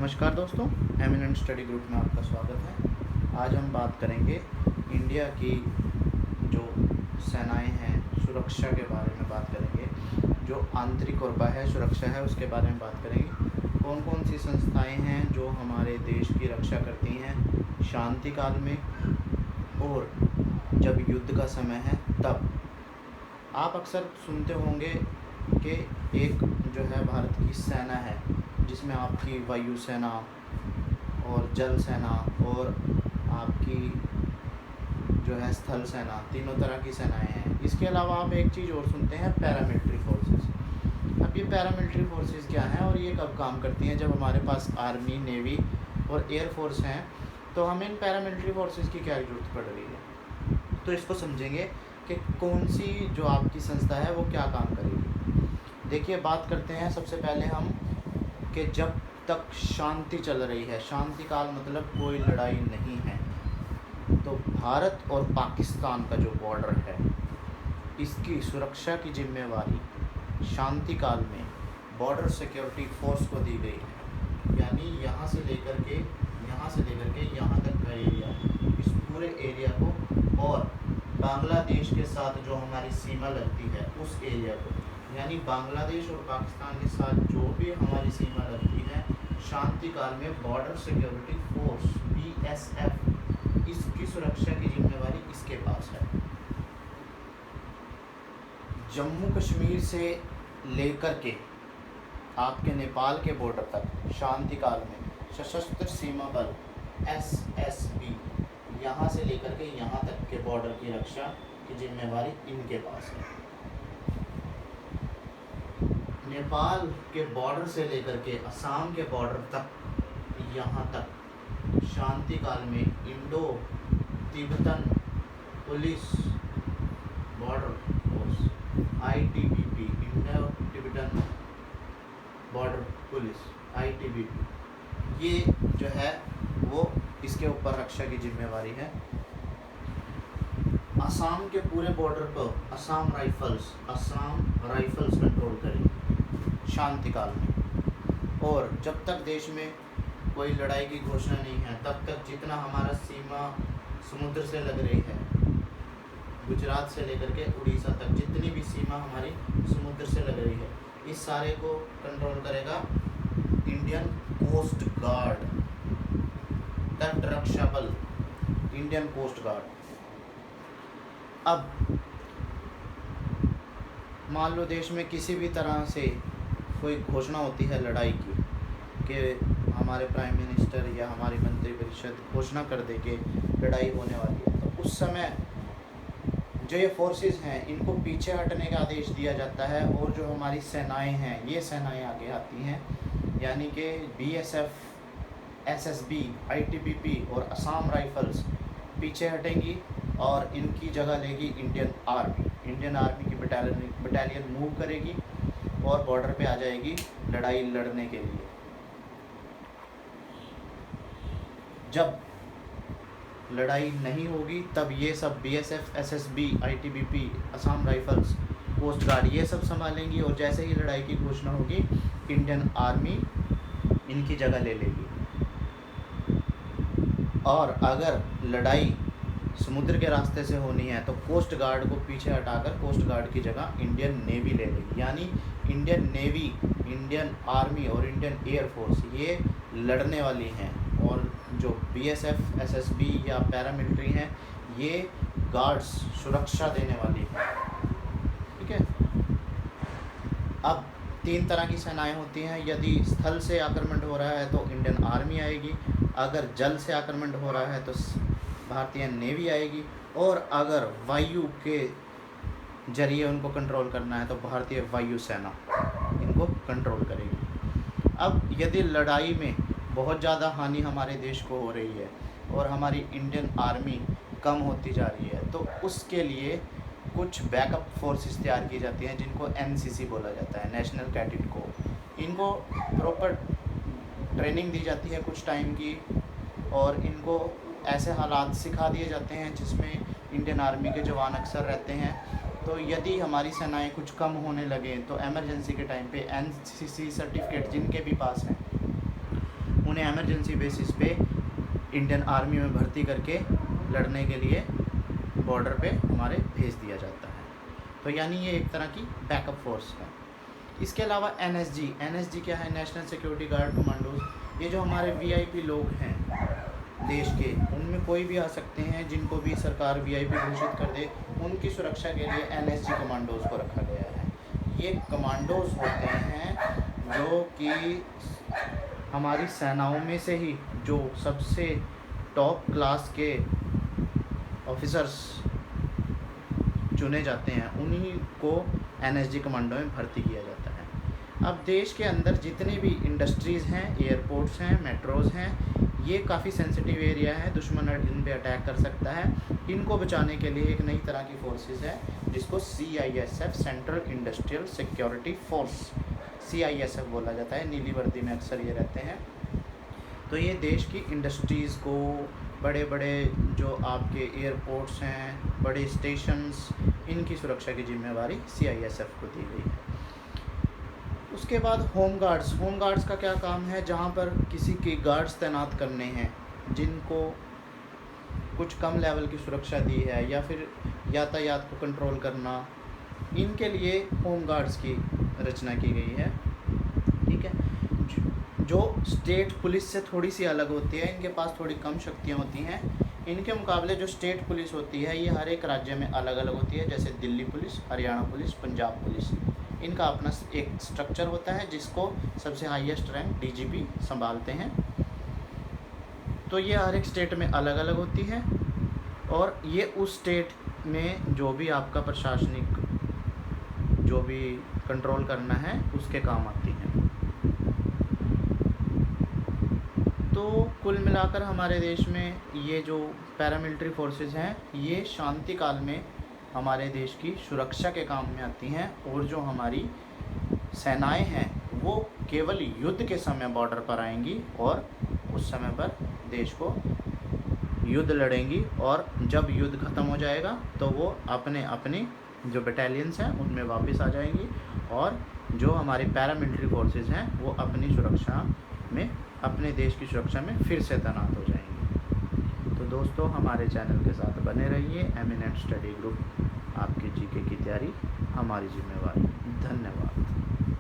नमस्कार दोस्तों, eminent study group में आपका स्वागत है। आज हम बात करेंगे इंडिया की जो सेनाएं हैं, सुरक्षा के बारे में बात करेंगे। जो आंतरिक और बाह्य सुरक्षा है उसके बारे में बात करेंगे। कौन कौन सी संस्थाएं हैं जो हमारे देश की रक्षा करती हैं शांति काल में और जब युद्ध का समय है तब। आप अक्सर सुनते होंगे कि एक जो है भारत की सेना है जिसमें आपकी वायु सेना और जल सेना और आपकी जो है स्थल सेना, तीनों तरह की सेनाएं हैं। इसके अलावा आप एक चीज़ और सुनते हैं, पैरामिलिट्री फोर्सेस। अब ये पैरामिलिट्री फोर्सेस क्या हैं और ये कब काम करती हैं? जब हमारे पास आर्मी, नेवी और एयरफोर्स हैं तो हमें इन पैरामिलिट्री फोर्सेस की क्या ज़रूरत पड़ रही है। तो इसको समझेंगे कि कौन सी जो आपकी संस्था है वो क्या काम करेगी। देखिए, बात करते हैं सबसे पहले हम कि जब तक शांति चल रही है, शांति काल मतलब कोई लड़ाई नहीं है, तो भारत और पाकिस्तान का जो बॉर्डर है इसकी सुरक्षा की जिम्मेवारी शांति काल में बॉर्डर सिक्योरिटी फोर्स को दी गई है। यानी यहाँ से लेकर के यहाँ तक का एरिया, इस पूरे एरिया को, और बांग्लादेश के साथ जो हमारी सीमा लगती है उस एरिया को, यानी बांग्लादेश और पाकिस्तान के साथ जो भी हमारी सीमा लगती है, शांति काल में बॉर्डर सिक्योरिटी फोर्स BSF, इसकी सुरक्षा की जिम्मेवारी इसके पास है। जम्मू कश्मीर से लेकर के आपके नेपाल के बॉर्डर तक शांति काल में सशस्त्र सीमा बल SSB, यहाँ से लेकर के यहाँ तक के बॉर्डर की रक्षा की जिम्मेवारी इनके पास है। नेपाल के बॉर्डर से लेकर के असम के बॉर्डर तक, यहाँ तक शांति काल में Indo Tibetan police border force ITBP, Indo Tibetan border police ITBP, ये जो है वो इसके ऊपर रक्षा की जिम्मेवारी है। असम के पूरे बॉर्डर को असम राइफल्स कंट्रोल करेगी शांति काल में। और जब तक देश में कोई लड़ाई की घोषणा नहीं है तब तक जितना हमारा सीमा समुद्र से लग रही है, गुजरात से लेकर के उड़ीसा तक जितनी भी सीमा हमारी समुद्र से लग रही है, इस सारे को कंट्रोल करेगा इंडियन कोस्ट गार्ड, तट रक्षा बल, इंडियन कोस्ट गार्ड। अब मान लो देश में किसी भी तरह से कोई घोषणा होती है लड़ाई की, कि हमारे प्राइम मिनिस्टर या हमारी मंत्रिपरिषद घोषणा कर दे कि लड़ाई होने वाली है, तो उस समय जो ये फोर्सेस हैं इनको पीछे हटने का आदेश दिया जाता है और जो हमारी सेनाएं हैं ये सेनाएं आगे आती हैं। यानी कि BSF, SSB, ITBP और असम राइफल्स पीछे हटेंगी और इनकी जगह लेगी इंडियन आर्मी की बटालियन मूव करेगी और बॉर्डर पे आ जाएगी लड़ाई लड़ने के लिए। जब लड़ाई नहीं होगी तब ये सब BSF, SSB, ITBP, Assam rifles, coast guard ये सब संभालेंगी और जैसे ही लड़ाई की घोषणा होगी इंडियन आर्मी इनकी जगह ले लेगी। और अगर लड़ाई समुद्र के रास्ते से होनी है तो कोस्ट गार्ड को पीछे हटाकर कोस्ट गार्ड की जगह इंडियन नेवी ले लेगी। यानी इंडियन नेवी, इंडियन आर्मी और इंडियन एयरफोर्स ये लड़ने वाली हैं और जो BSF, SSB या पैरामिलिट्री हैं ये गार्ड्स सुरक्षा देने वाली है। ठीक है। अब 3 तरह की सेनाएं होती हैं। यदि स्थल से आक्रमण हो रहा है तो इंडियन आर्मी आएगी, अगर जल से आक्रमण हो रहा है तो भारतीय नेवी आएगी, और अगर वायु के जरिए उनको कंट्रोल करना है तो भारतीय वायु सेना इनको कंट्रोल करेगी। अब यदि लड़ाई में बहुत ज़्यादा हानि हमारे देश को हो रही है और हमारी इंडियन आर्मी कम होती जा रही है तो उसके लिए कुछ बैकअप फोर्सेस तैयार की जाती हैं जिनको NCC बोला जाता है, नेशनल कैडेट कोर। इनको प्रॉपर ट्रेनिंग दी जाती है कुछ टाइम की और इनको ऐसे हालात सिखा दिए जाते हैं जिसमें इंडियन आर्मी के जवान अक्सर रहते हैं। तो यदि हमारी सेनाएं कुछ कम होने लगें तो एमरजेंसी के टाइम पे NCC सर्टिफिकेट जिनके भी पास हैं उन्हें इमरजेंसी बेसिस पे इंडियन आर्मी में भर्ती करके लड़ने के लिए बॉर्डर पे हमारे भेज दिया जाता है। तो यानी ये एक तरह की बैकअप फोर्स है। इसके अलावा एनएसजी क्या है? National security guard commandos. ये जो हमारे वीआईपी लोग हैं देश के, उनमें कोई भी आ सकते हैं जिनको भी सरकार वीआईपी घोषित कर दे, उनकी सुरक्षा के लिए एनएसजी कमांडोज को रखा गया है। ये कमांडोज होते हैं जो कि हमारी सेनाओं में से ही जो सबसे टॉप क्लास के ऑफिसर्स चुने जाते हैं, उन्हीं को एनएसजी कमांडो में भर्ती किया जाता है। अब देश के अंदर जितनी भी इंडस्ट्रीज़ हैं, एयरपोर्ट्स हैं, मेट्रोज़ हैं, ये काफ़ी सेंसिटिव एरिया है, दुश्मन इन पे अटैक कर सकता है। इनको बचाने के लिए एक नई तरह की फोर्सेस है जिसको CISF, central industrial security force, CISF बोला जाता है। नीली वर्दी में अक्सर ये रहते हैं। तो ये देश की इंडस्ट्रीज़ को, बड़े बड़े जो आपके एयरपोर्ट्स हैं, बड़े स्टेशंस, इनकी सुरक्षा की जिम्मेवारी CISF को दी गई है। उसके बाद होम गार्ड्स का क्या काम है? जहाँ पर किसी के गार्ड्स तैनात करने हैं जिनको कुछ कम लेवल की सुरक्षा दी है, या फिर यातायात को कंट्रोल करना, इनके लिए होम गार्ड्स की रचना की गई है। ठीक है, जो स्टेट पुलिस से थोड़ी सी अलग होती है, इनके पास थोड़ी कम शक्तियाँ होती हैं। इनके मुकाबले जो स्टेट पुलिस होती है ये हर एक राज्य में अलग अलग होती है, जैसे Delhi police, Haryana police, Punjab police. इनका अपना एक स्ट्रक्चर होता है जिसको सबसे हाईएस्ट रैंक DGP संभालते हैं। तो ये हर एक स्टेट में अलग अलग होती है और ये उस स्टेट में जो भी आपका प्रशासनिक जो भी कंट्रोल करना है उसके काम आती हैं। तो कुल मिलाकर हमारे देश में ये जो पैरामिलिट्री फोर्सेस हैं, ये शांति काल में हमारे देश की सुरक्षा के काम में आती हैं, और जो हमारी सेनाएं हैं वो केवल युद्ध के समय बॉर्डर पर आएंगी और उस समय पर देश को युद्ध लड़ेंगी, और जब युद्ध ख़त्म हो जाएगा तो वो अपने अपने जो बटालियंस हैं उनमें वापस आ जाएंगी, और जो हमारी पैरामिलिट्री फोर्सेस हैं वो अपनी सुरक्षा में, अपने देश की सुरक्षा में फिर से तैनात हो जाएंगे। तो दोस्तों, हमारे चैनल के साथ बने रहिए। एमिनेंट स्टडी ग्रुप, आपकी GK की तैयारी हमारी जिम्मेवारी। धन्यवाद।